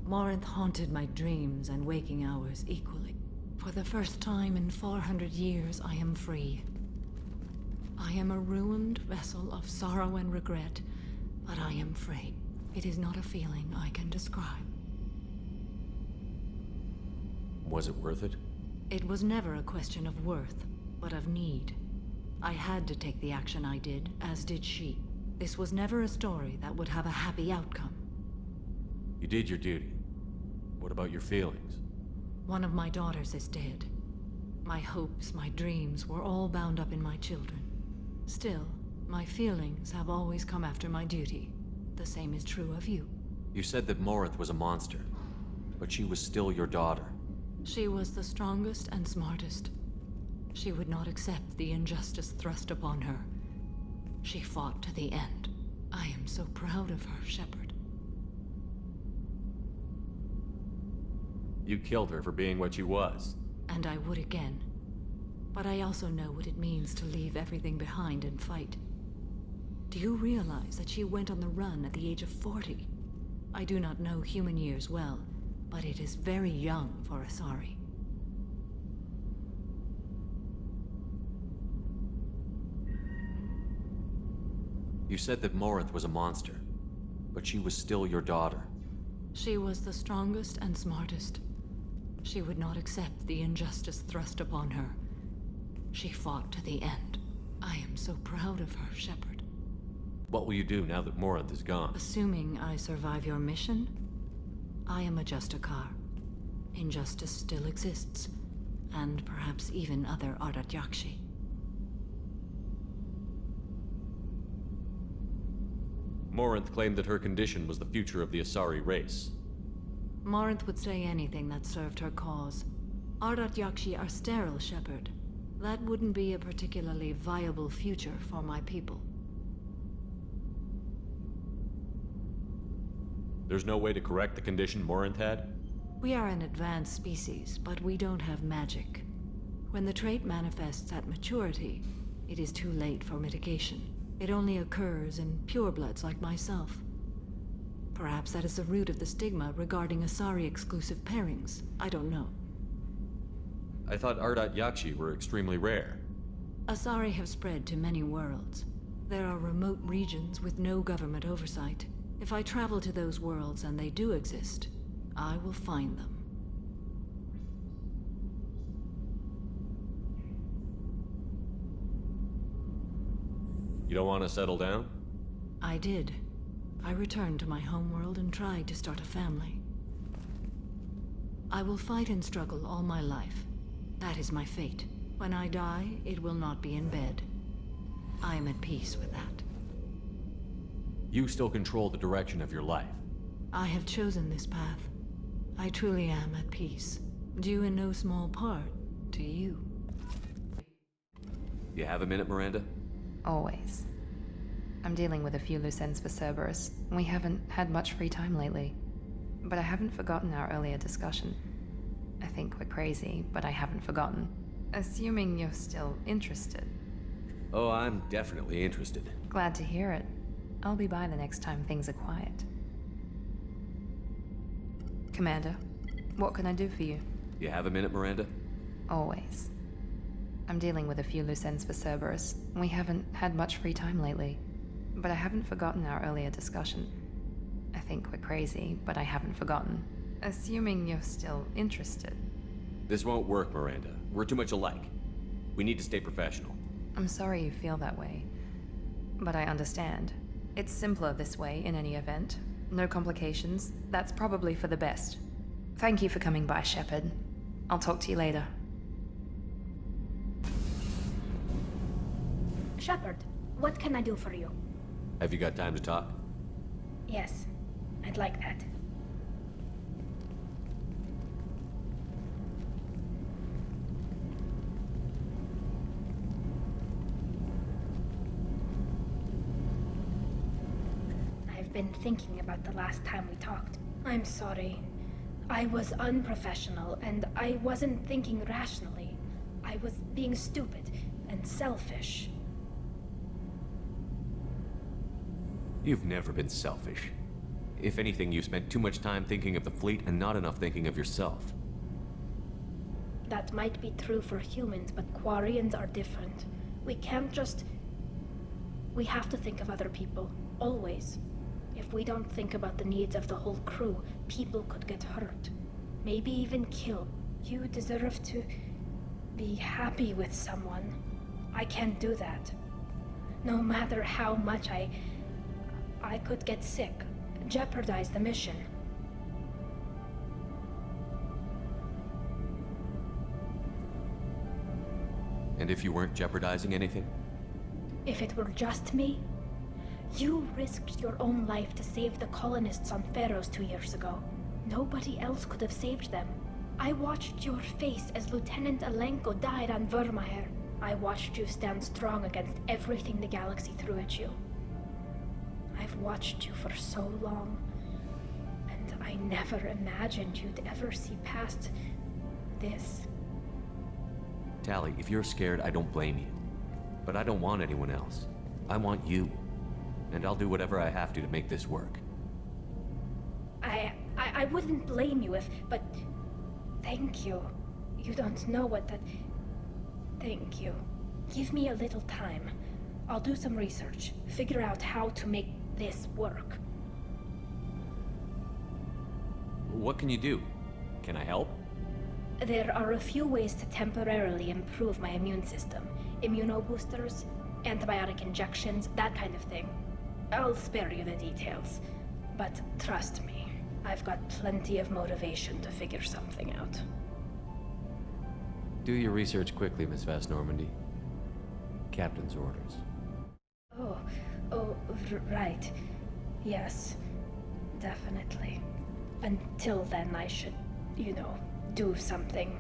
Morinth haunted my dreams and waking hours equally. For the first time in 400 years, I am free. I am a ruined vessel of sorrow and regret, but I am free. It is not a feeling I can describe. Was it worth it? It was never a question of worth, but of need. I had to take the action I did, as did she. This was never a story that would have a happy outcome. You did your duty. What about your feelings? One of my daughters is dead. My hopes, my dreams were all bound up in my children. Still, my feelings have always come after my duty. The same is true of you. You said that Morinth was a monster, but she was still your daughter. She was the strongest and smartest. She would not accept the injustice thrust upon her. She fought to the end. I am so proud of her, Shepard. You killed her for being what she was. And I would again. But I also know what it means to leave everything behind and fight. Do you realize that she went on the run at the age of 40? I do not know human years well, but it is very young for Asari. You said that Morinth was a monster, but she was still your daughter. She was the strongest and smartest. She would not accept the injustice thrust upon her. She fought to the end. I am so proud of her, Shepard. What will you do now that Morinth is gone? Assuming I survive your mission, I am a Justicar. Injustice still exists, and perhaps even other Ardat Yakshi. Morinth claimed that her condition was the future of the Asari race. Morinth would say anything that served her cause. Ardat Yakshi are sterile, Shepard. That wouldn't be a particularly viable future for my people. There's no way to correct the condition Morinth had? We are an advanced species, but we don't have magic. When the trait manifests at maturity, it is too late for mitigation. It only occurs in purebloods like myself. Perhaps that is the root of the stigma regarding Asari-exclusive pairings. I don't know. I thought Ardat Yakshi were extremely rare. Asari have spread to many worlds. There are remote regions with no government oversight. If I travel to those worlds and they do exist, I will find them. You don't want to settle down? I did. I returned to my homeworld and tried to start a family. I will fight and struggle all my life. That is my fate. When I die, it will not be in bed. I am at peace with that. You still control the direction of your life. I have chosen this path. I truly am at peace. Due in no small part to you. You have a minute, Miranda? Always. I'm dealing with a few loose ends for Cerberus. We haven't had much free time lately. But I haven't forgotten our earlier discussion. I think we're crazy, but I haven't forgotten. Assuming you're still interested. Oh, I'm definitely interested. Glad to hear it. I'll be by the next time things are quiet. Commander, what can I do for you? You have a minute, Miranda? Always. I'm dealing with a few loose ends for Cerberus. We haven't had much free time lately. But I haven't forgotten our earlier discussion. I think we're crazy, but I haven't forgotten. Assuming you're still interested. This won't work, Miranda. We're too much alike. We need to stay professional. I'm sorry you feel that way. But I understand. It's simpler this way in any event. No complications. That's probably for the best. Thank you for coming by, Shepard. I'll talk to you later. Shepard, what can I do for you? Have you got time to talk? Yes, I'd like that. I've been thinking about the last time we talked. I'm sorry. I was unprofessional, and I wasn't thinking rationally. I was being stupid and selfish. You've never been selfish. If anything, you spent too much time thinking of the fleet and not enough thinking of yourself. That might be true for humans, but Quarians are different. We can't just... We have to think of other people, always. If we don't think about the needs of the whole crew, people could get hurt. Maybe even killed. You deserve to be happy with someone. I can't do that. No matter how much I could get sick, jeopardize the mission. And if you weren't jeopardizing anything? If it were just me, you risked your own life to save the colonists on Pharaohs 2 years ago. Nobody else could have saved them. I watched your face as Lieutenant Alenko died on Vermeer. I watched you stand strong against everything the galaxy threw at you. I've watched you for so long, and I never imagined you'd ever see past this. Tali, if you're scared, I don't blame you. But I don't want anyone else. I want you. And I'll do whatever I have to make this work. I wouldn't blame you if, but thank you. You don't know what that... Thank you. Give me a little time. I'll do some research, figure out how to make this work. What can you do? Can I help? There are a few ways to temporarily improve my immune system. Immunoboosters, antibiotic injections, that kind of thing. I'll spare you the details. But trust me, I've got plenty of motivation to figure something out. Do your research quickly, Miss Vast Normandy. Captain's orders. Right. Yes, definitely. Until then, I should, do something.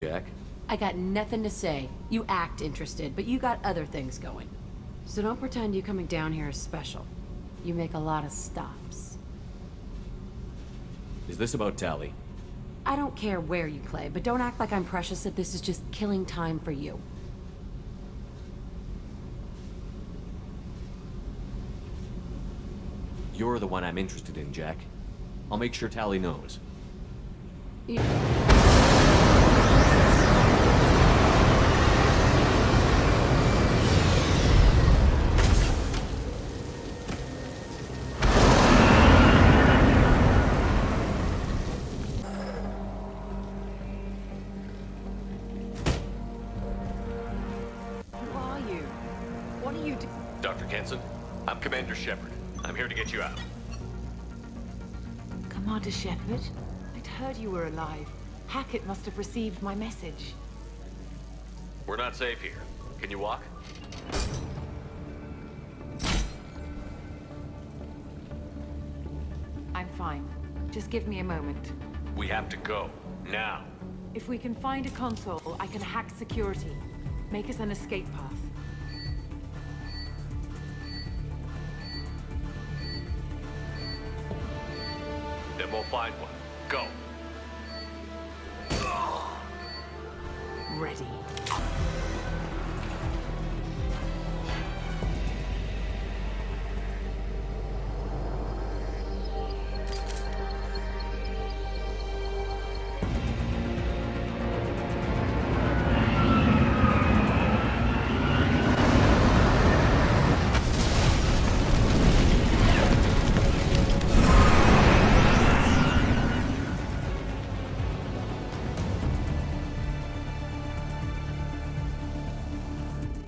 Jack? I got nothing to say. You act interested, but you got other things going. So don't pretend you coming down here is special. You make a lot of stops. Is this about Tali? I don't care where you play, but don't act like I'm precious that this is just killing time for you. You're the one I'm interested in, Jack. I'll make sure Tali knows. Dr. Kenson, I'm Commander Shepard. I'm here to get you out. Commander Shepard? I'd heard you were alive. Hackett must have received my message. We're not safe here. Can you walk? I'm fine. Just give me a moment. We have to go. Now. If we can find a console, I can hack security. Make us an escape path. Then we'll find one. Go. Ready.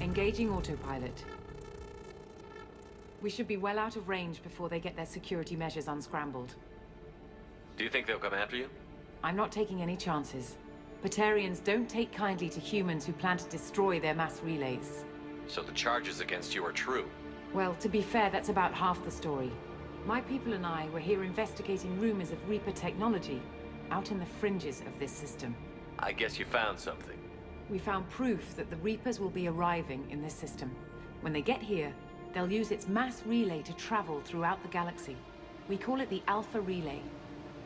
Engaging autopilot. We should be well out of range before they get their security measures unscrambled. Do you think they'll come after you? I'm not taking any chances. Batarians don't take kindly to humans who plan to destroy their mass relays. So the charges against you are true. Well, to be fair, that's about half the story. My people and I were here investigating rumors of Reaper technology out in the fringes of this system. I guess you found something. We found proof that the Reapers will be arriving in this system. When they get here, they'll use its mass relay to travel throughout the galaxy. We call it the Alpha Relay.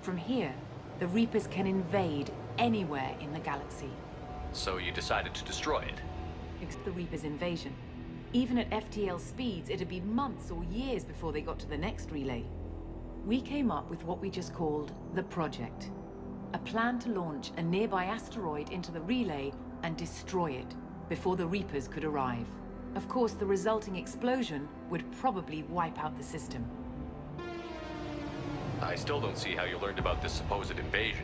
From here, the Reapers can invade anywhere in the galaxy. So you decided to destroy it? Except the Reapers' invasion. Even at FTL speeds, it'd be months or years before they got to the next relay. We came up with what we just called the Project. A plan to launch a nearby asteroid into the relay and destroy it before the Reapers could arrive. Of course, the resulting explosion would probably wipe out the system. I still don't see how you learned about this supposed invasion.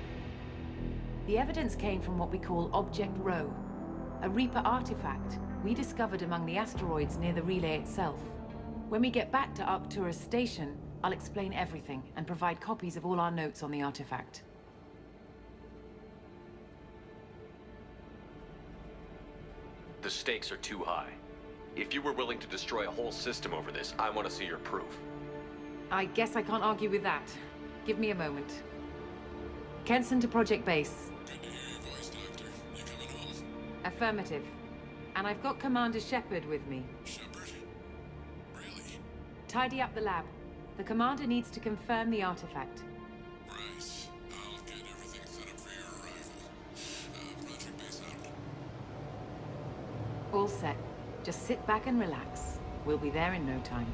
The evidence came from what we call Object Rho, a Reaper artifact we discovered among the asteroids near the relay itself. When we get back to Arcturus Station, I'll explain everything and provide copies of all our notes on the artifact. The stakes are too high. If you were willing to destroy a whole system over this, I want to see your proof. I guess I can't argue with that. Give me a moment. Kenson to Project Base. Good to hear your voice, Doctor. You coming home? Affirmative. And I've got Commander Shepard with me. Shepard? Really? Tidy up the lab. The Commander needs to confirm the artifact. Right. I'll get everything set up for your arrival. Project Base out. All set. Just sit back and relax. We'll be there in no time.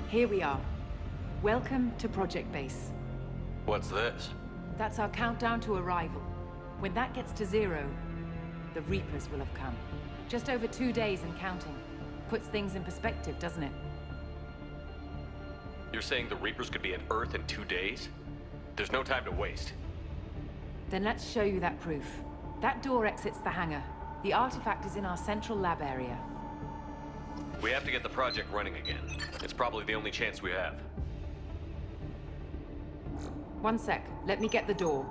Here we are. Welcome to Project Base. What's this? That's our countdown to arrival. When that gets to 0, the Reapers will have come. Just over 2 days and counting. Puts things in perspective, doesn't it? You're saying the Reapers could be at Earth in 2 days? There's no time to waste. Then let's show you that proof. That door exits the hangar. The artifact is in our central lab area. We have to get the project running again. It's probably the only chance we have. One sec. Let me get the door.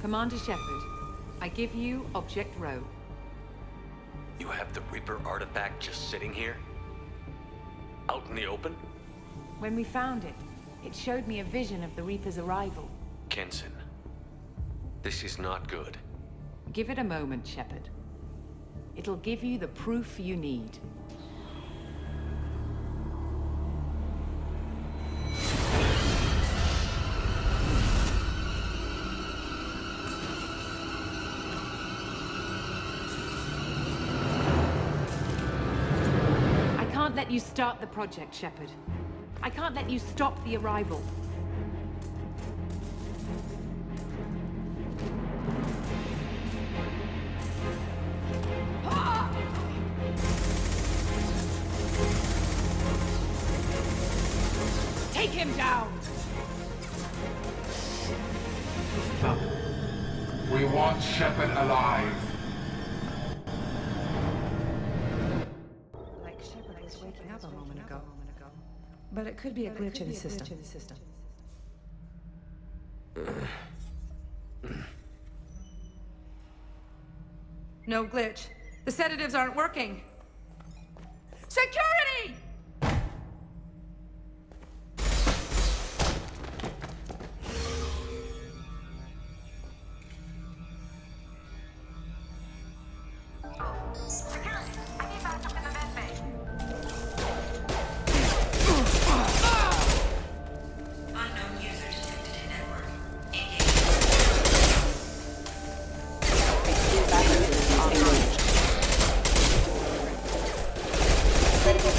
Commander Shepard, I give you Object Rho. You have the Reaper artifact just sitting here? Out in the open? When we found it, it showed me a vision of the Reaper's arrival. Kenson, this is not good. Give it a moment, Shepard. It'll give you the proof you need. I can't let you start the project, Shepard. I can't let you stop the arrival. Take him down! We want Shepard alive. Like Shepard was waking up a moment ago. But it could be a glitch in the system. No glitch. The sedatives aren't working. Security! Medical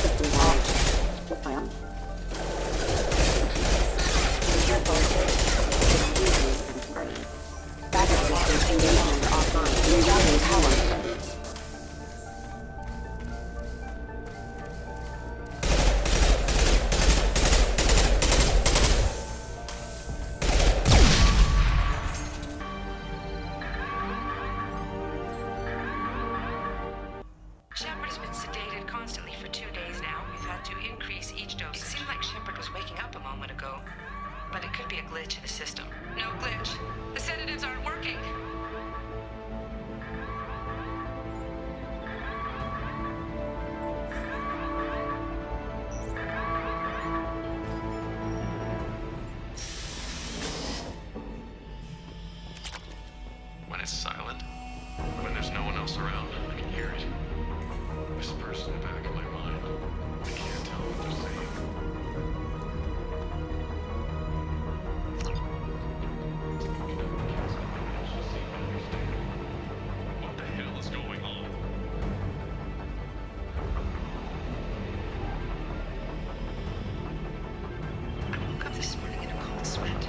it's silent, when there's no one else around, I can hear it. Whispers in the back of my mind. I can't tell what they're saying. What the hell is going on? I woke up this morning in a cold sweat.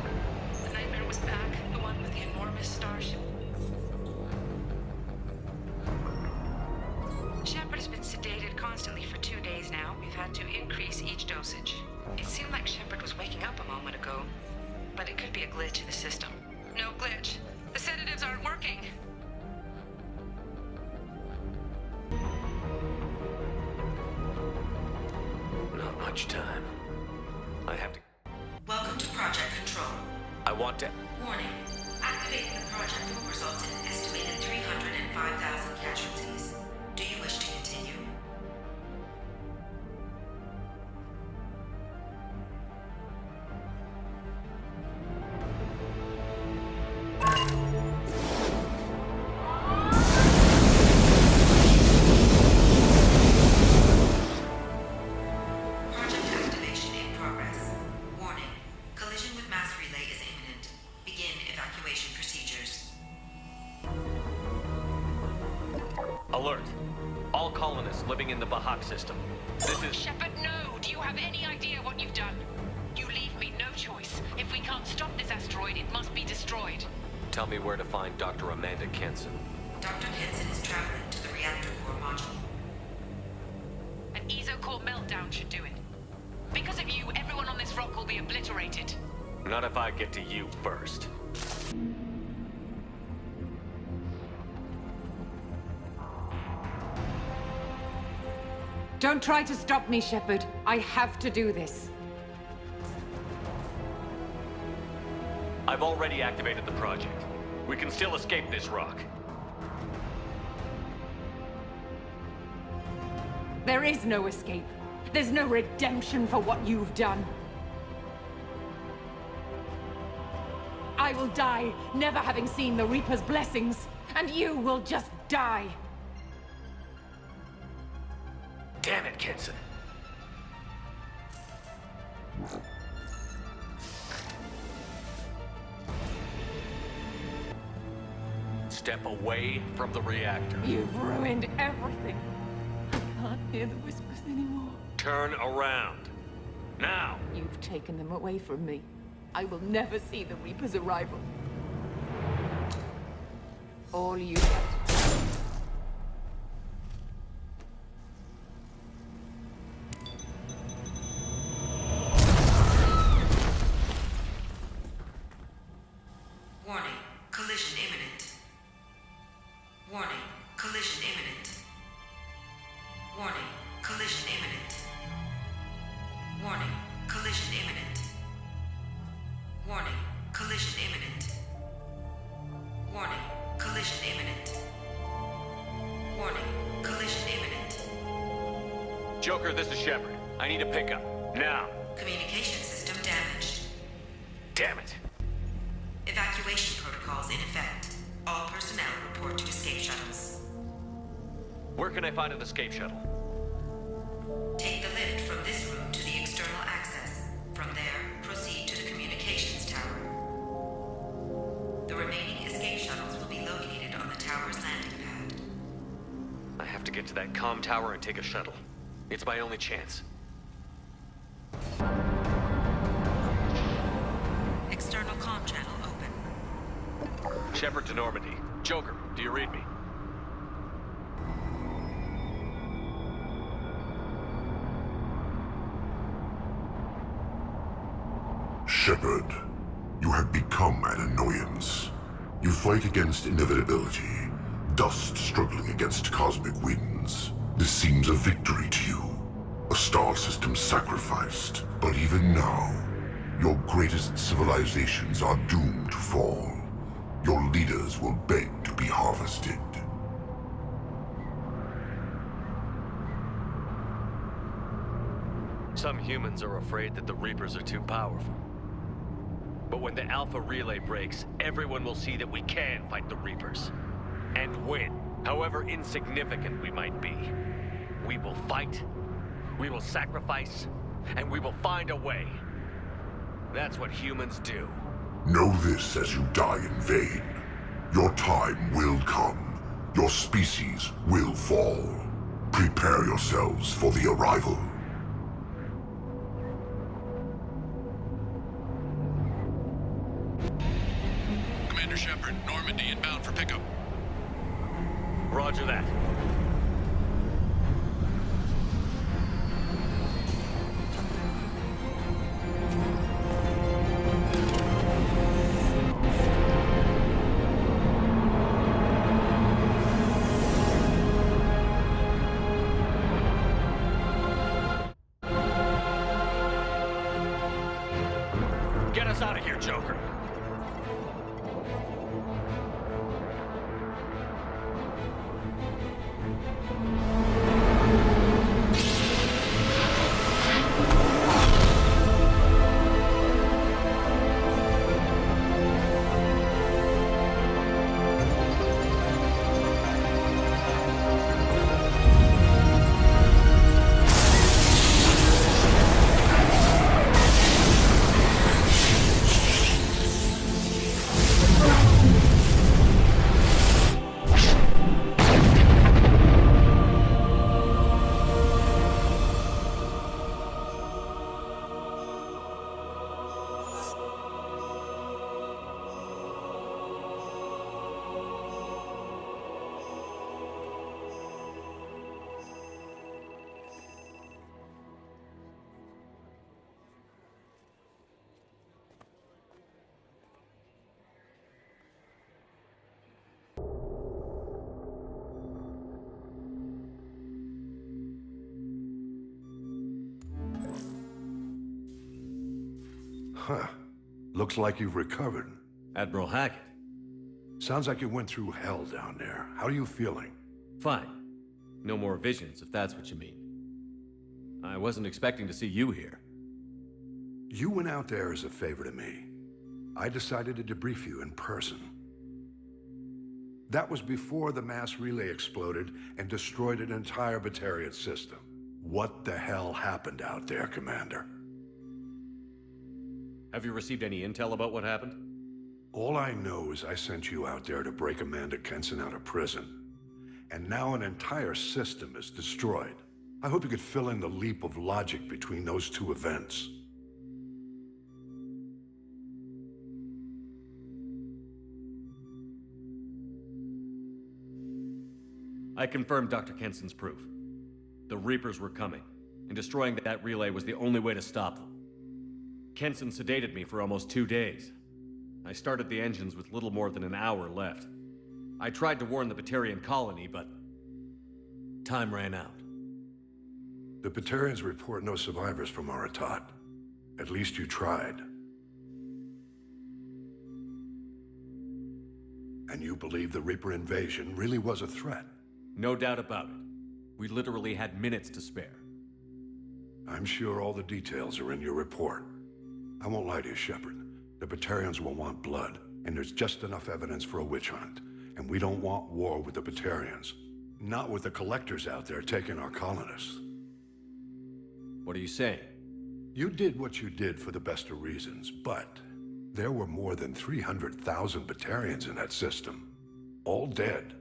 The nightmare was back, the one with the enormous starship. Shepard has been sedated constantly for 2 days now. We've had to increase each dosage. It seemed like Shepard was waking up a moment ago, but it could be a glitch in the system. No glitch. The sedatives aren't working. Not much time. I have to... Welcome to Project Control. I want to... Warning. Activating the project will result in an estimated 305,000 casualties. Do you wish to continue? Project activation in progress. Warning. Collision with mass relay is imminent. Begin evacuation procedures. Alert. All colonists living in the Bahak system. This is... Shepard, no! Do you have any idea what you've done? You leave me no choice. If we can't stop this asteroid, it must be destroyed. Tell me where to find Dr. Amanda Kenson. Dr. Kenson is traveling to the reactor core module. An ESO-core meltdown should do it. Because of you, everyone on this rock will be obliterated. Not if I get to you first. Don't try to stop me, Shepard. I have to do this. I've already activated the project. We can still escape this rock. There is no escape. There's no redemption for what you've done. I will die, never having seen the Reaper's blessings, and you will just die. Damn it, Kenson. Step away from the reactor. You've ruined everything. I can't hear the whispers anymore. Turn around. Now! You've taken them away from me. I will never see the Reaper's arrival. All you get. Warning. Collision imminent. Warning. Collision imminent. Warning. Collision imminent. Warning. Collision imminent. Warning. Collision imminent. Warning. Collision imminent. Warning. Collision imminent. Joker, this is Shepard. I need a pickup. Now! Communication system damaged. Damn it! Evacuation protocols in effect. All personnel report to escape shuttles. Where can I find an escape shuttle? Take the lift from this room to the external access. From there, proceed to the communications tower. The remaining escape shuttles will be located on the tower's landing pad. I have to get to that comm tower and take a shuttle. It's my only chance. External comm channel open. Shepard to Normandy. Joker, do you read me? Shepard, you have become an annoyance. You fight against inevitability, dust struggling against cosmic winds. This seems a victory to you. A star system sacrificed. But even now, your greatest civilizations are doomed to fall. Your leaders will beg to be harvested. Some humans are afraid that the Reapers are too powerful. But when the Alpha Relay breaks, everyone will see that we can fight the Reapers. And win, however insignificant we might be. We will fight, we will sacrifice, and we will find a way. That's what humans do. Know this as you die in vain. Your time will come. Your species will fall. Prepare yourselves for the arrival. Commander Shepard, Normandy inbound for pickup. Roger that. Get us out of here, Joker. Huh. Looks like you've recovered. Admiral Hackett. Sounds like you went through hell down there. How are you feeling? Fine. No more visions, if that's what you mean. I wasn't expecting to see you here. You went out there as a favor to me. I decided to debrief you in person. That was before the mass relay exploded and destroyed an entire Batarian system. What the hell happened out there, Commander? Have you received any intel about what happened? All I know is I sent you out there to break Amanda Kenson out of prison. And now an entire system is destroyed. I hope you could fill in the leap of logic between those two events. I confirmed Dr. Kenson's proof. The Reapers were coming, and destroying that relay was the only way to stop them. Kenson sedated me for almost 2 days. I started the engines with little more than an hour left. I tried to warn the Batarian colony, but time ran out. The Batarians report no survivors from Aratat. At least you tried. And you believe the Reaper invasion really was a threat? No doubt about it. We literally had minutes to spare. I'm sure all the details are in your report. I won't lie to you, Shepard. The Batarians will want blood, and there's just enough evidence for a witch hunt. And we don't want war with the Batarians. Not with the collectors out there taking our colonists. What are you saying? You did what you did for the best of reasons, but there were more than 300,000 Batarians in that system. All dead.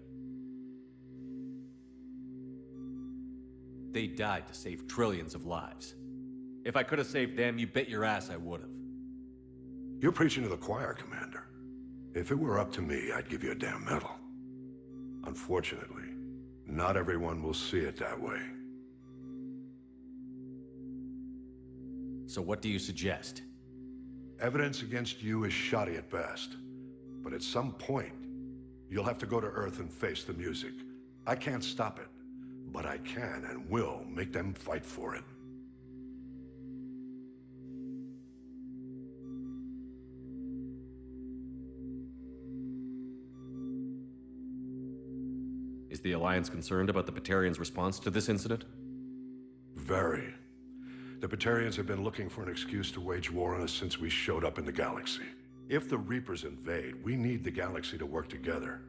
They died to save trillions of lives. If I could have saved them, you bet your ass I would have. You're preaching to the choir, Commander. If it were up to me, I'd give you a damn medal. Unfortunately, not everyone will see it that way. So what do you suggest? Evidence against you is shoddy at best. But at some point, you'll have to go to Earth and face the music. I can't stop it, but I can and will make them fight for it. Is the Alliance concerned about the Batarians' response to this incident? The Batarians have been looking for an excuse to wage war on us since we showed up in the galaxy. If the Reapers invade, we need the galaxy to work together.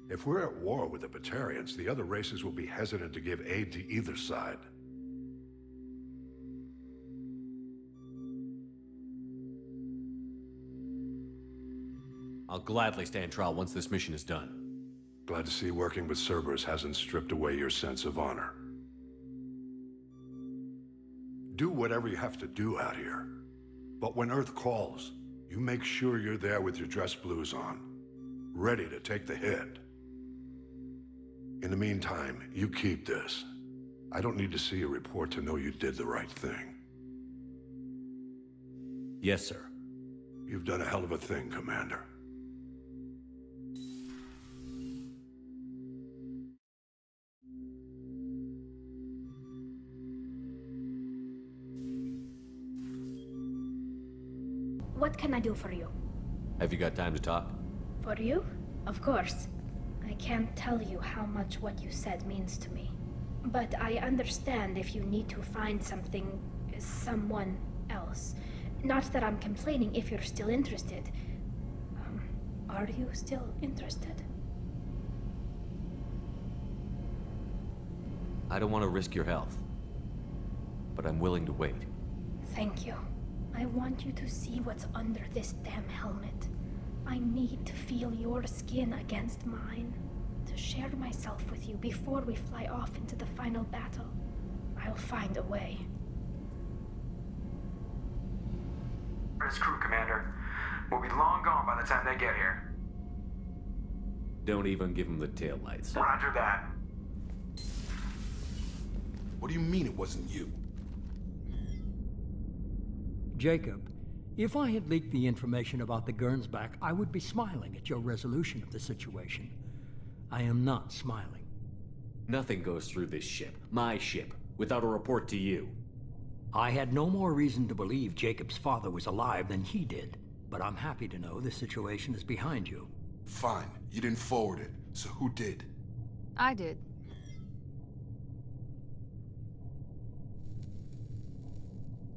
If we're at war with the Batarians, the other races will be hesitant to give aid to either side. I'll gladly stand trial once this mission is done. Glad to see working with Cerberus hasn't stripped away your sense of honor. Do whatever you have to do out here. But when Earth calls, you make sure you're there with your dress blues on, ready to take the hit. In the meantime, you keep this. I don't need to see a report to know you did the right thing. Yes, sir. You've done a hell of a thing, Commander. What can I do for you? Have you got time to talk? For you? Of course. I can't tell you how much what you said means to me. But I understand if you need to find someone else. Not that I'm complaining if you're still interested. Are you still interested? I don't want to risk your health, but I'm willing to wait. Thank you. I want you to see what's under this damn helmet. I need to feel your skin against mine, to share myself with you before we fly off into the final battle. I'll find a way. His crew, Commander. We'll be long gone by the time they get here. Don't even give them the taillights. Roger that. What do you mean it wasn't you? Jacob, if I had leaked the information about the Gernsback, I would be smiling at your resolution of the situation. I am not smiling. Nothing goes through this ship, my ship, without a report to you. I had no more reason to believe Jacob's father was alive than he did, but I'm happy to know the situation is behind you. Fine, you didn't forward it, so who did? I did.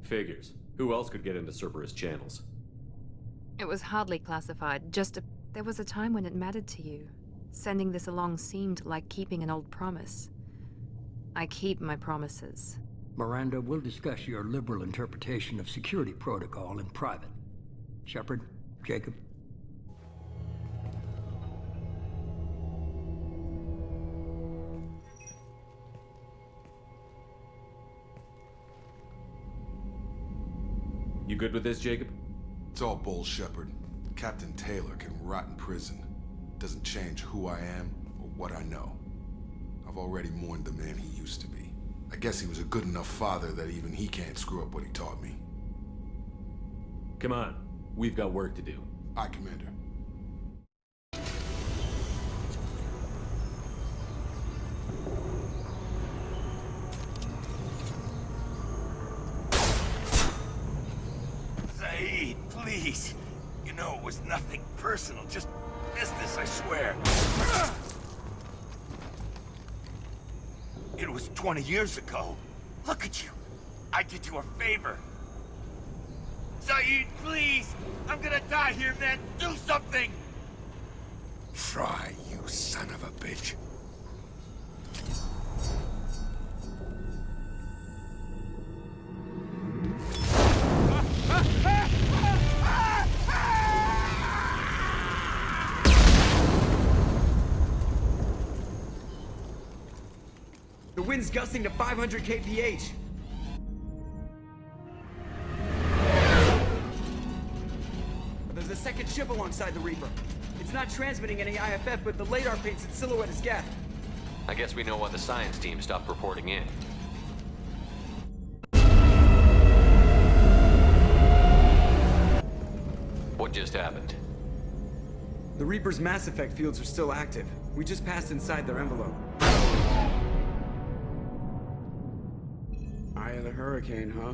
Figures. Who else could get into Cerberus channels? It was hardly classified, there was a time when it mattered to you. Sending this along seemed like keeping an old promise. I keep my promises. Miranda, we'll discuss your liberal interpretation of security protocol in private. Shepard, Jacob. You good with this, Jacob? It's all bull, Shepard. Captain Taylor can rot in prison. Doesn't change who I am or what I know. I've already mourned the man he used to be. I guess he was a good enough father that even he can't screw up what he taught me. Come on. We've got work to do. Aye, Commander. Zaid, please. You know it was nothing personal, just business, I swear. It was 20 years ago. Look at you. I did you a favor. Zaid, please! I'm gonna die here, man! Do something! Try, you son of a bitch. The wind's gusting to 500 kph. There's a second ship alongside the Reaper. It's not transmitting any IFF, but the radar paints its silhouette as Geth. I guess we know why the science team stopped reporting in. What just happened? The Reaper's Mass Effect fields are still active. We just passed inside their envelope. Eye of the Hurricane, huh?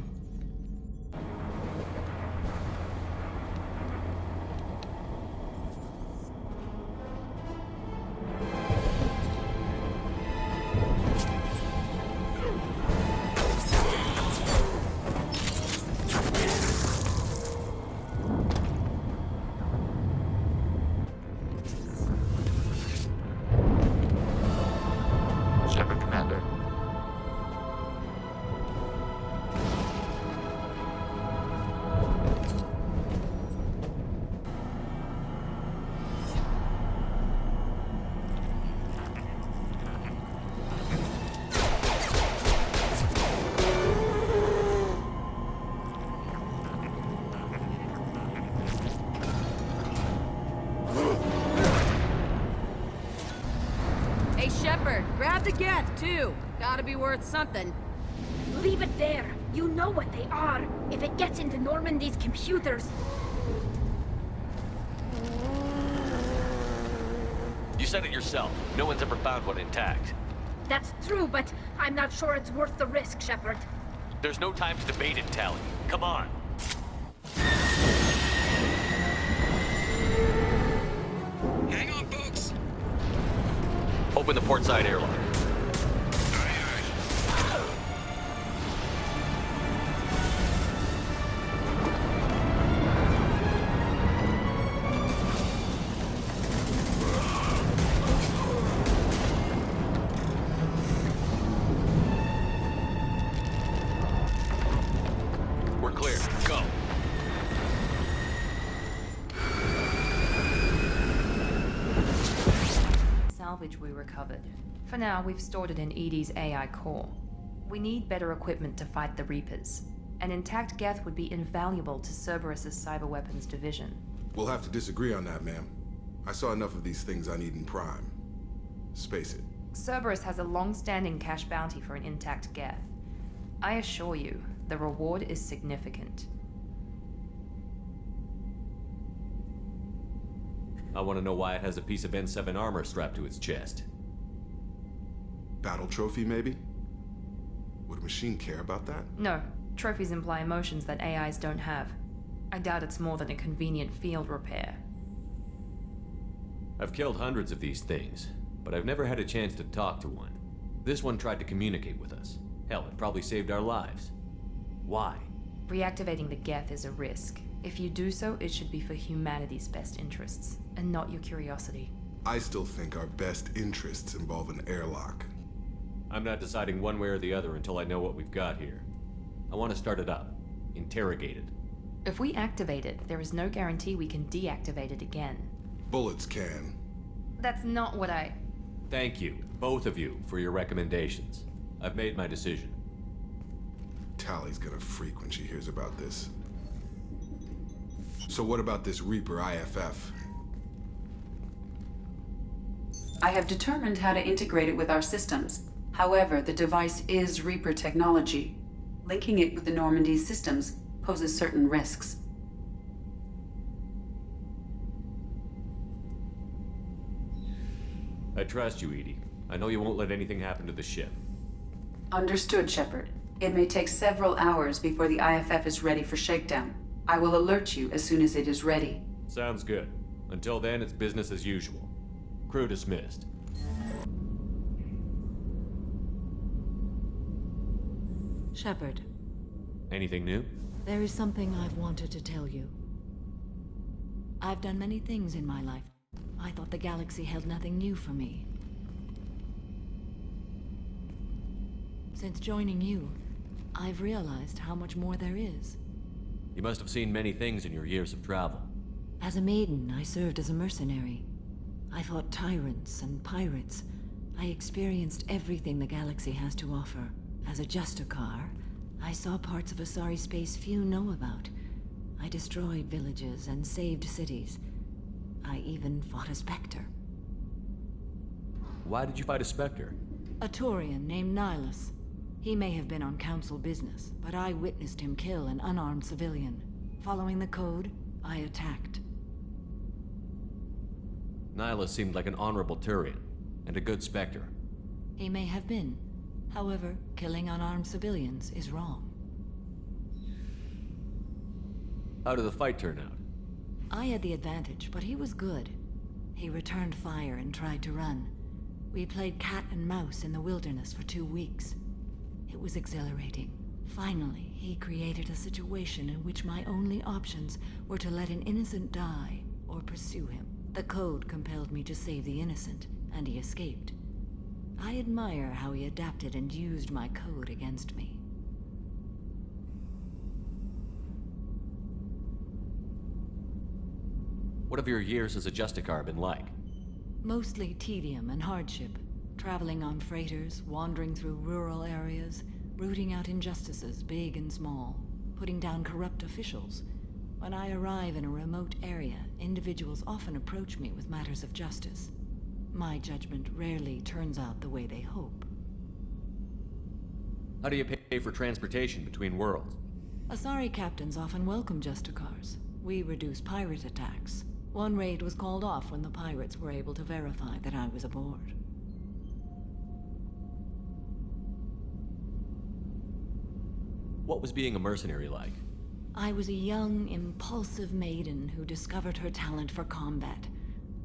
Shepard, grab the Geth, too. Gotta be worth something. Leave it there. You know what they are. If it gets into Normandy's computers... You said it yourself. No one's ever found one intact. That's true, but I'm not sure it's worth the risk, Shepard. There's no time to debate it, Tali. Come on. Hang on, folks. Open the port side airlock. We're clear. Go. Salvage we recovered. For now, we've stored it in EDI's AI core. We need better equipment to fight the Reapers. An intact Geth would be invaluable to Cerberus's cyber weapons division. We'll have to disagree on that, ma'am. I saw enough of these things on Eden Prime. Space it. Cerberus has a long-standing cash bounty for an intact Geth. I assure you, the reward is significant. I want to know why it has a piece of N7 armor strapped to its chest. Battle trophy, maybe? Would a machine care about that? No. Trophies imply emotions that AIs don't have. I doubt it's more than a convenient field repair. I've killed hundreds of these things, but I've never had a chance to talk to one. This one tried to communicate with us. Hell, it probably saved our lives. Why? Reactivating the Geth is a risk. If you do so, it should be for humanity's best interests, and not your curiosity. I still think our best interests involve an airlock. I'm not deciding one way or the other until I know what we've got here. I want to start it up. Interrogate it. If we activate it, there is no guarantee we can deactivate it again. Bullets can. That's not what I... Thank you, both of you, for your recommendations. I've made my decision. Tali's gonna freak when she hears about this. So what about this Reaper IFF? I have determined how to integrate it with our systems. However, the device is Reaper technology. Linking it with the Normandy systems poses certain risks. I trust you, EDI. I know you won't let anything happen to the ship. Understood, Shepard. It may take several hours before the IFF is ready for shakedown. I will alert you as soon as it is ready. Sounds good. Until then, it's business as usual. Crew dismissed. Shepard. Anything new? There is something I've wanted to tell you. I've done many things in my life. I thought the galaxy held nothing new for me. Since joining you, I've realized how much more there is. You must have seen many things in your years of travel. As a maiden, I served as a mercenary. I fought tyrants and pirates. I experienced everything the galaxy has to offer. As a Justicar, I saw parts of Asari space few know about. I destroyed villages and saved cities. I even fought a Spectre. Why did you fight a Spectre? A Turian named Nihilus. He may have been on Council business, but I witnessed him kill an unarmed civilian. Following the code, I attacked. Nihilus seemed like an honorable Turian, and a good Spectre. He may have been. However, killing unarmed civilians is wrong. How did the fight turn out? I had the advantage, but he was good. He returned fire and tried to run. We played cat and mouse in the wilderness for 2 weeks. It was exhilarating. Finally, he created a situation in which my only options were to let an innocent die or pursue him. The code compelled me to save the innocent, and he escaped. I admire how he adapted and used my code against me. What have your years as a Justicar been like? Mostly tedium and hardship. Traveling on freighters, wandering through rural areas, rooting out injustices, big and small, putting down corrupt officials. When I arrive in a remote area, individuals often approach me with matters of justice. My judgment rarely turns out the way they hope. How do you pay for transportation between worlds? Asari captains often welcome Justicars. We reduce pirate attacks. One raid was called off when the pirates were able to verify that I was aboard. What was being a mercenary like? I was a young, impulsive maiden who discovered her talent for combat.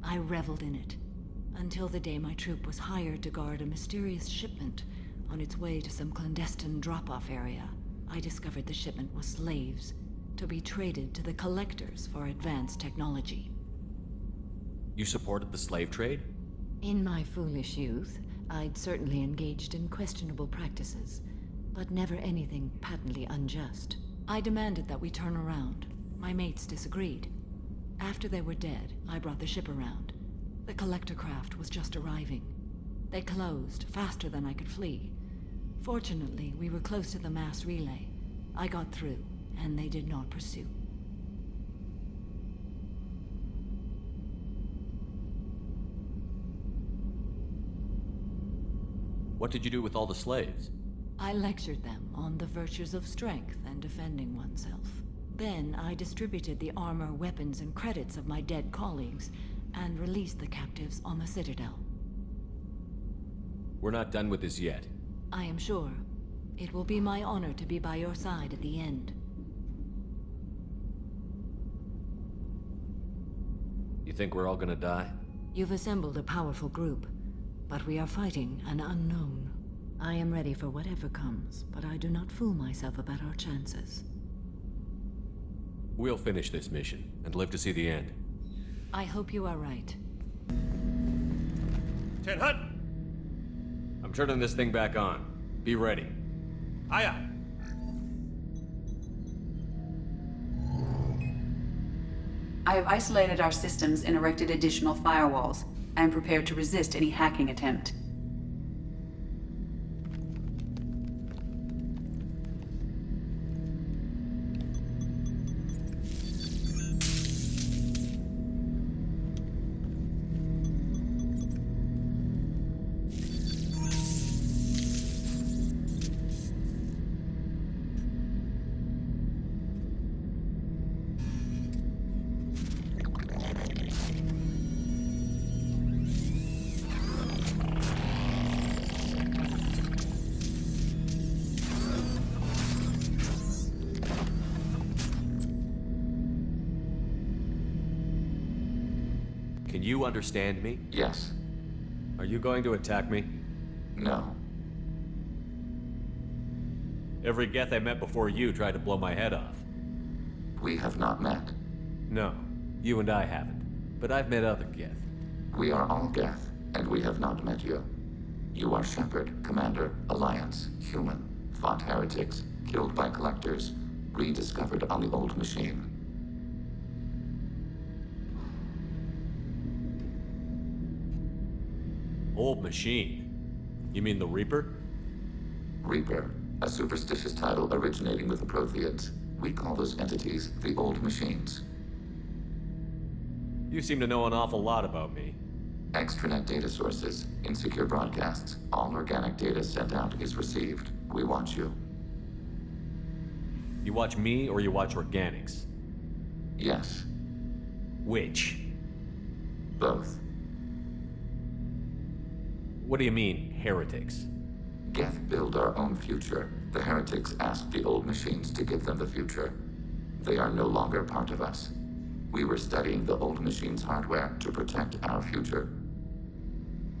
I reveled in it, until the day my troop was hired to guard a mysterious shipment on its way to some clandestine drop-off area. I discovered the shipment was slaves, to be traded to the Collectors for advanced technology. You supported the slave trade? In my foolish youth, I'd certainly engaged in questionable practices, but never anything patently unjust. I demanded that we turn around. My mates disagreed. After they were dead, I brought the ship around. The Collector craft was just arriving. They closed faster than I could flee. Fortunately, we were close to the mass relay. I got through, and they did not pursue. What did you do with all the slaves? I lectured them on the virtues of strength and defending oneself. Then I distributed the armor, weapons, and credits of my dead colleagues, and released the captives on the Citadel. We're not done with this yet. I am sure. It will be my honor to be by your side at the end. You think we're all gonna die? You've assembled a powerful group, but we are fighting an unknown. I am ready for whatever comes, but I do not fool myself about our chances. We'll finish this mission and live to see the end. I hope you are right. Ten Hut! I'm turning this thing back on. Be ready. Aye aye. I have isolated our systems and erected additional firewalls. I am prepared to resist any hacking attempt. Can you understand me? Yes. Are you going to attack me? No. Every Geth I met before you tried to blow my head off. We have not met. No, you and I haven't. But I've met other Geth. We are all Geth, and we have not met you. You are Shepard, Commander, Alliance, human, fought heretics, killed by Collectors, rediscovered on the old machine. Old machine? You mean the Reaper? Reaper, a superstitious title originating with the Protheans. We call those entities the Old Machines. You seem to know an awful lot about me. Extranet data sources, insecure broadcasts, all organic data sent out is received. We watch you. You watch me or you watch organics? Yes. Which? Both. What do you mean, heretics? Geth build our own future. The heretics asked the old machines to give them the future. They are no longer part of us. We were studying the old machines' hardware to protect our future.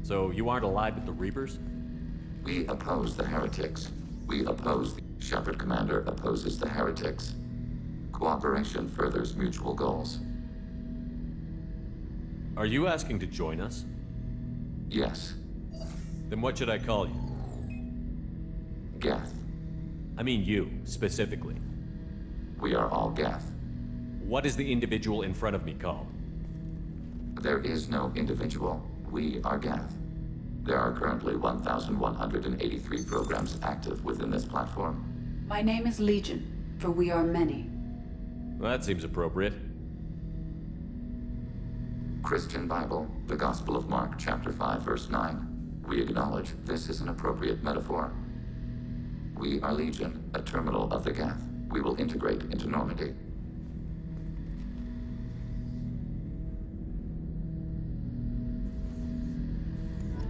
So you aren't allied with the Reapers? We oppose the heretics. We oppose Shepard Commander opposes the heretics. Cooperation furthers mutual goals. Are you asking to join us? Yes. Then what should I call you? Geth. I mean you, specifically. We are all Geth. What is the individual in front of me called? There is no individual. We are Geth. There are currently 1,183 programs active within this platform. My name is Legion, for we are many. Well, that seems appropriate. Christian Bible, the Gospel of Mark, chapter 5, verse 9. We acknowledge this is an appropriate metaphor. We are Legion, a terminal of the Geth. We will integrate into Normandy.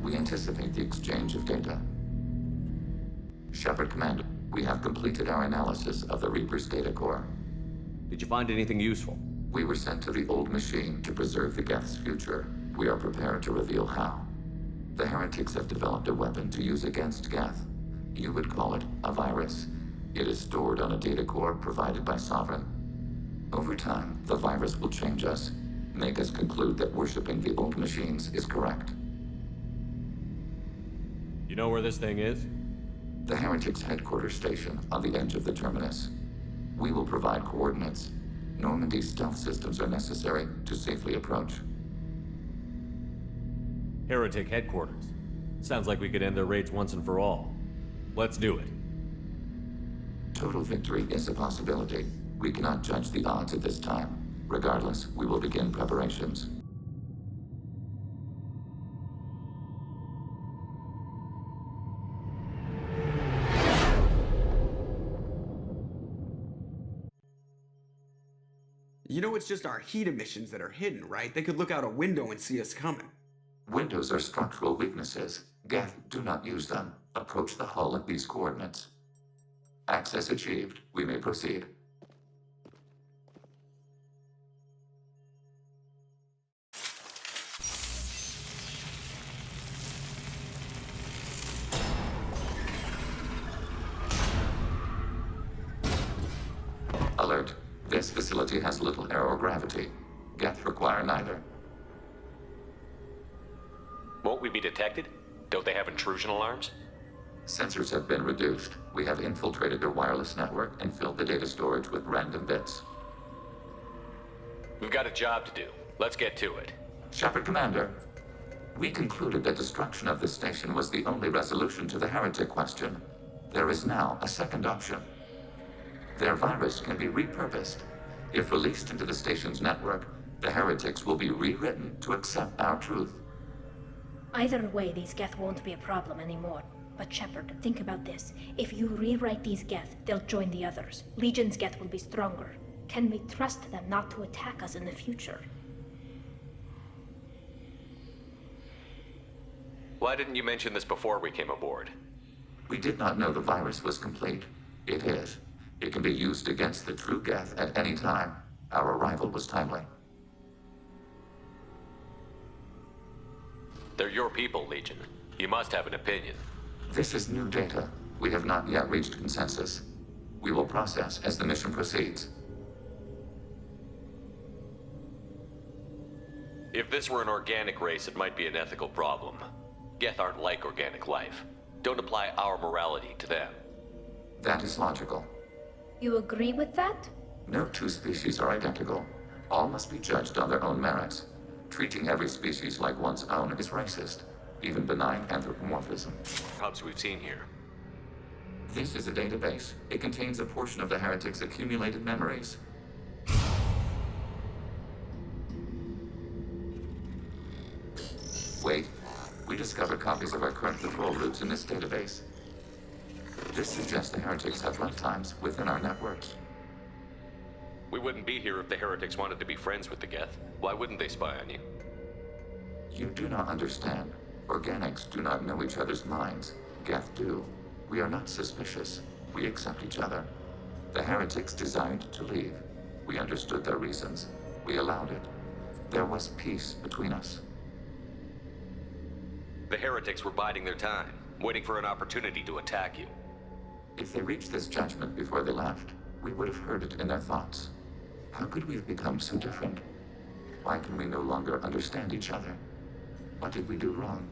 We anticipate the exchange of data. Shepard Commander, we have completed our analysis of the Reaper's data core. Did you find anything useful? We were sent to the old machine to preserve the Geth's future. We are prepared to reveal how. The heretics have developed a weapon to use against Geth. You would call it a virus. It is stored on a data core provided by Sovereign. Over time, the virus will change us, make us conclude that worshipping the old machines is correct. You know where this thing is? The heretics' headquarters station on the edge of the terminus. We will provide coordinates. Normandy's stealth systems are necessary to safely approach. Heretic headquarters. Sounds like we could end their raids once and for all. Let's do it. Total victory is a possibility. We cannot judge the odds at this time. Regardless, we will begin preparations. You know it's just our heat emissions that are hidden, right? They could look out a window and see us coming. Windows are structural weaknesses. Geth do not use them. Approach the hull at these coordinates. Access achieved. We may proceed. Alert. This facility has little aerogravity. Geth require neither. Won't we be detected? Don't they have intrusion alarms? Sensors have been reduced. We have infiltrated their wireless network and filled the data storage with random bits. We've got a job to do. Let's get to it. Shepard Commander, we concluded that destruction of this station was the only resolution to the heretic question. There is now a second option. Their virus can be repurposed. If released into the station's network, the heretics will be rewritten to accept our truth. Either way, these Geth won't be a problem anymore. But Shepard, think about this. If you rewrite these Geth, they'll join the others. Legion's Geth will be stronger. Can we trust them not to attack us in the future? Why didn't you mention this before we came aboard? We did not know the virus was complete. It is. It can be used against the true Geth at any time. Our arrival was timely. They're your people, Legion. You must have an opinion. This is new data. We have not yet reached consensus. We will process as the mission proceeds. If this were an organic race, it might be an ethical problem. Geth aren't like organic life. Don't apply our morality to them. That is logical. You agree with that? No two species are identical. All must be judged on their own merits. Treating every species like one's own is racist, even benign anthropomorphism. Hubs we've seen here. This is a database. It contains a portion of the heretics' accumulated memories. Wait, we discovered copies of our current patrol routes in this database. This suggests the heretics have runtimes within our networks. We wouldn't be here if the heretics wanted to be friends with the Geth. Why wouldn't they spy on you? You do not understand. Organics do not know each other's minds. Geth do. We are not suspicious. We accept each other. The heretics desired to leave. We understood their reasons. We allowed it. There was peace between us. The heretics were biding their time, waiting for an opportunity to attack you. If they reached this judgment before they left, we would have heard it in their thoughts. How could we have become so different? Why can we no longer understand each other? What did we do wrong?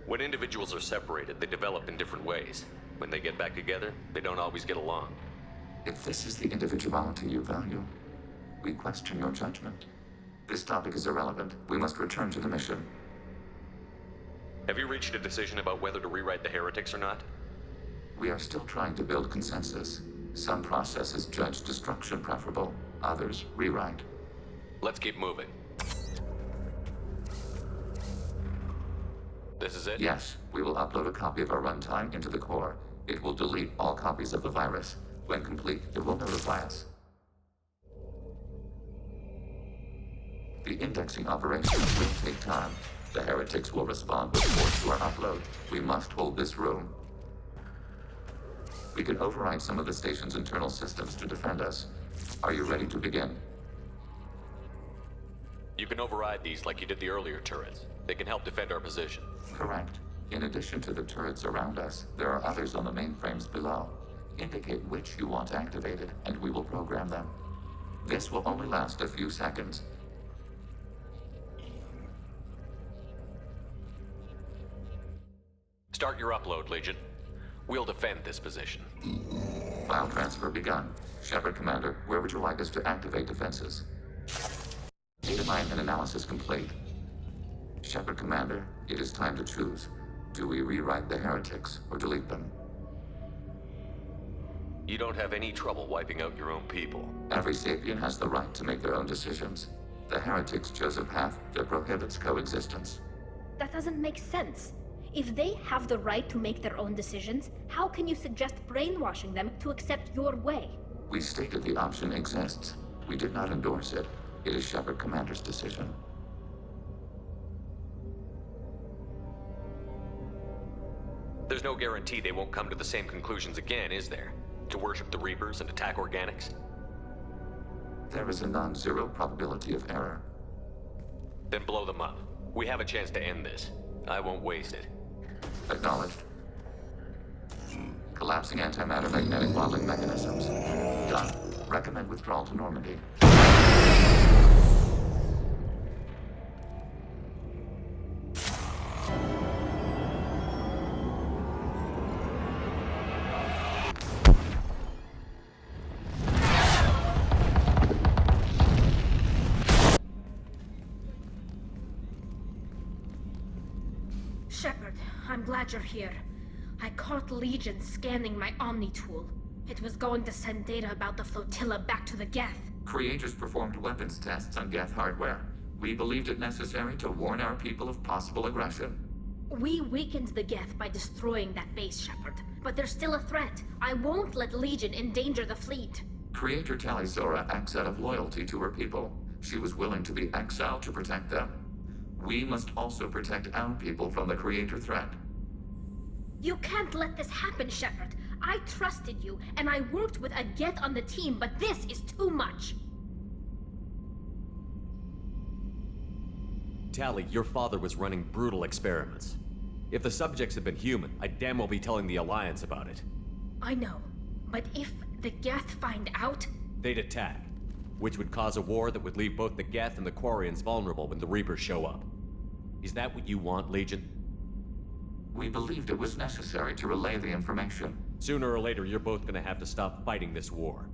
When individuals are separated, they develop in different ways. When they get back together, they don't always get along. If this is the individuality you value, we question your judgment. This topic is irrelevant. We must return to the mission. Have you reached a decision about whether to rewrite the heretics or not? We are still trying to build consensus. Some processes judge destruction preferable, others rewrite. Let's keep moving. This is it? Yes, we will upload a copy of our runtime into the core. It will delete all copies of the virus. When complete, it will notify us. The indexing operation will take time. The heretics will respond with force to our upload. We must hold this room. We can override some of the station's internal systems to defend us. Are you ready to begin? You can override these like you did the earlier turrets. They can help defend our position. Correct. In addition to the turrets around us, there are others on the mainframes below. Indicate which you want activated, and we will program them. This will only last a few seconds. Start your upload, Legion. We'll defend this position. File transfer begun. Shepard, Commander, where would you like us to activate defenses? Data mine and analysis complete. Shepard, Commander, it is time to choose. Do we rewrite the heretics or delete them? You don't have any trouble wiping out your own people. Every sapient has the right to make their own decisions. The heretics chose a path that prohibits coexistence. That doesn't make sense. If they have the right to make their own decisions, how can you suggest brainwashing them to accept your way? We stated the option exists. We did not endorse it. It is Shepard Commander's decision. There's no guarantee they won't come to the same conclusions again, is there? To worship the Reapers and attack organics? There is a non-zero probability of error. Then blow them up. We have a chance to end this. I won't waste it. Acknowledged. Collapsing antimatter magnetic modeling mechanisms. Done. Recommend withdrawal to Normandy. Shepard, I'm glad you're here. I caught Legion scanning my Omni tool. It was going to send data about the flotilla back to the Geth. Creators performed weapons tests on Geth hardware. We believed it necessary to warn our people of possible aggression. We weakened the Geth by destroying that base, Shepard. But there's still a threat. I won't let Legion endanger the fleet. Creator Tali'Zorah acts out of loyalty to her people. She was willing to be exiled to protect them. We must also protect our people from the Creator threat. You can't let this happen, Shepard. I trusted you, and I worked with a Geth on the team, but this is too much. Tali, your father was running brutal experiments. If the subjects had been human, I'd damn well be telling the Alliance about it. I know, but if the Geth find out... They'd attack, which would cause a war that would leave both the Geth and the Quarians vulnerable when the Reapers show up. Is that what you want, Legion? We believed it was necessary to relay the information. Sooner or later, you're both gonna have to stop fighting this war.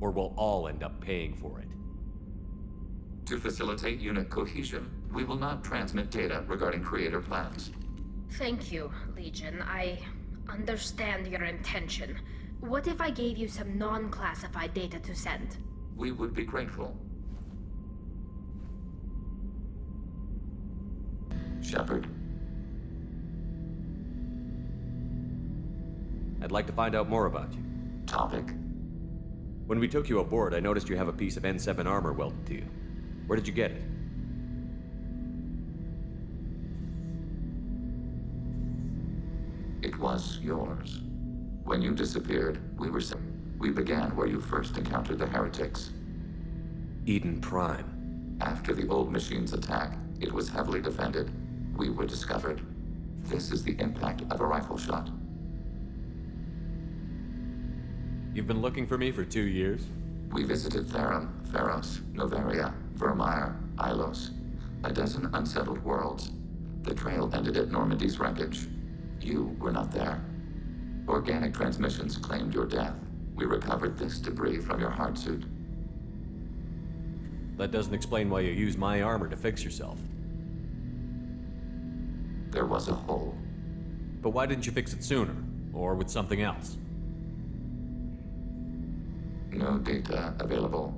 Or we'll all end up paying for it. To facilitate unit cohesion, we will not transmit data regarding Creator plans. Thank you, Legion. I understand your intention. What if I gave you some non-classified data to send? We would be grateful. Shepard. I'd like to find out more about you. Topic? When we took you aboard, I noticed you have a piece of N7 armor welded to you. Where did you get it? It was yours. When you disappeared, we began where you first encountered the heretics. Eden Prime. After the old machine's attack, it was heavily defended. We were discovered. This is the impact of a rifle shot. You've been looking for me for 2 years? We visited Therum, Pharos, Noveria, Vermeer, Ilos. A dozen unsettled worlds. The trail ended at Normandy's wreckage. You were not there. Organic transmissions claimed your death. We recovered this debris from your hard suit. That doesn't explain why you used my armor to fix yourself. There was a hole. But why didn't you fix it sooner? Or with something else? No data available.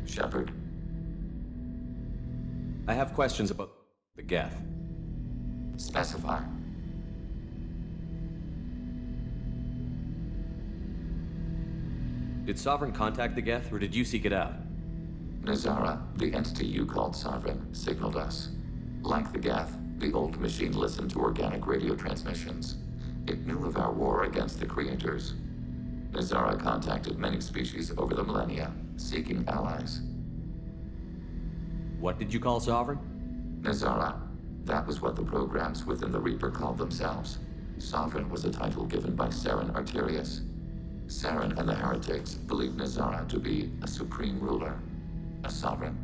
Shepard. I have questions about the Geth. Specify. Did Sovereign contact the Geth, or did you seek it out? Nazara, the entity you called Sovereign, signaled us. Like the Geth, the old machine listened to organic radio transmissions. It knew of our war against the Creators. Nazara contacted many species over the millennia, seeking allies. What did you call Sovereign? Nazara. That was what the programs within the Reaper called themselves. Sovereign was a title given by Saren Arterius. Saren and the Heretics believed Nazara to be a supreme ruler, a sovereign.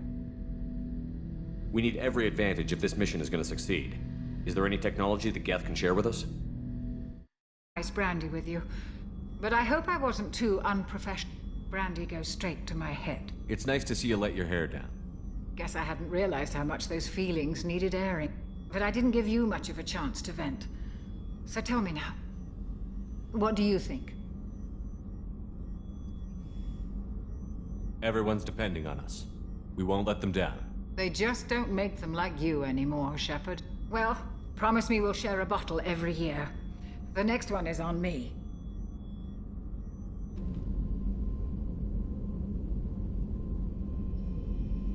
We need every advantage if this mission is going to succeed. Is there any technology the Geth can share with us? Nice brandy with you. But I hope I wasn't too unprofessional. Brandy goes straight to my head. It's nice to see you let your hair down. Guess I hadn't realized how much those feelings needed airing. But I didn't give you much of a chance to vent. So tell me now. What do you think? Everyone's depending on us. We won't let them down. They just don't make them like you anymore, Shepard. Well, promise me we'll share a bottle every year. The next one is on me.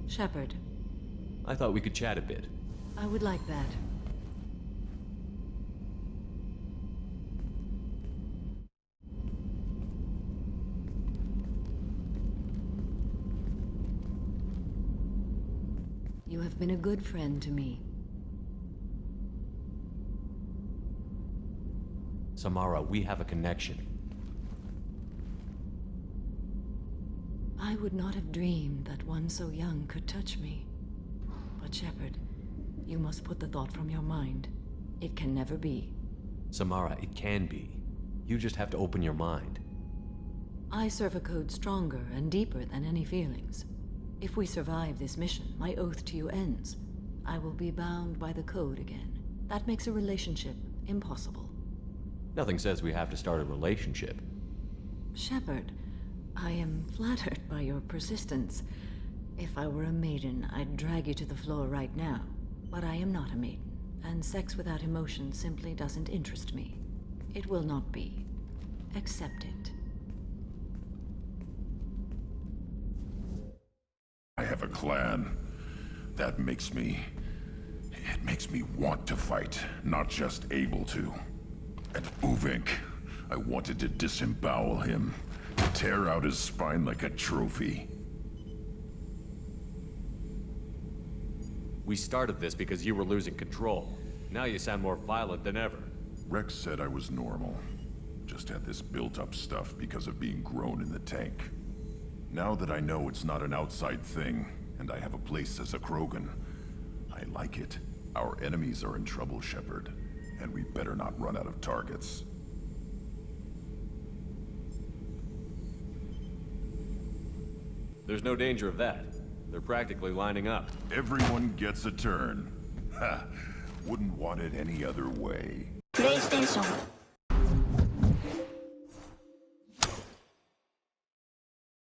Shepard. I thought we could chat a bit. I would like that. You have been a good friend to me. Samara, we have a connection. I would not have dreamed that one so young could touch me. But Shepard, you must put the thought from your mind. It can never be. Samara, it can be. You just have to open your mind. I serve a code stronger and deeper than any feelings. If we survive this mission, my oath to you ends. I will be bound by the code again. That makes a relationship impossible. Nothing says we have to start a relationship. Shepard, I am flattered by your persistence. If I were a maiden, I'd drag you to the floor right now. But I am not a maiden, and sex without emotion simply doesn't interest me. It will not be. Accept it. I have a clan. That makes me... It makes me want to fight, not just able to. At Uvink, I wanted to disembowel him, tear out his spine like a trophy. We started this because you were losing control. Now you sound more violent than ever. Rex said I was normal. Just had this built-up stuff because of being grown in the tank. Now that I know it's not an outside thing, and I have a place as a Krogan, I like it. Our enemies are in trouble, Shepard, and we better not run out of targets. There's no danger of that. They're practically lining up. Everyone gets a turn. Ha! Wouldn't want it any other way. PlayStation.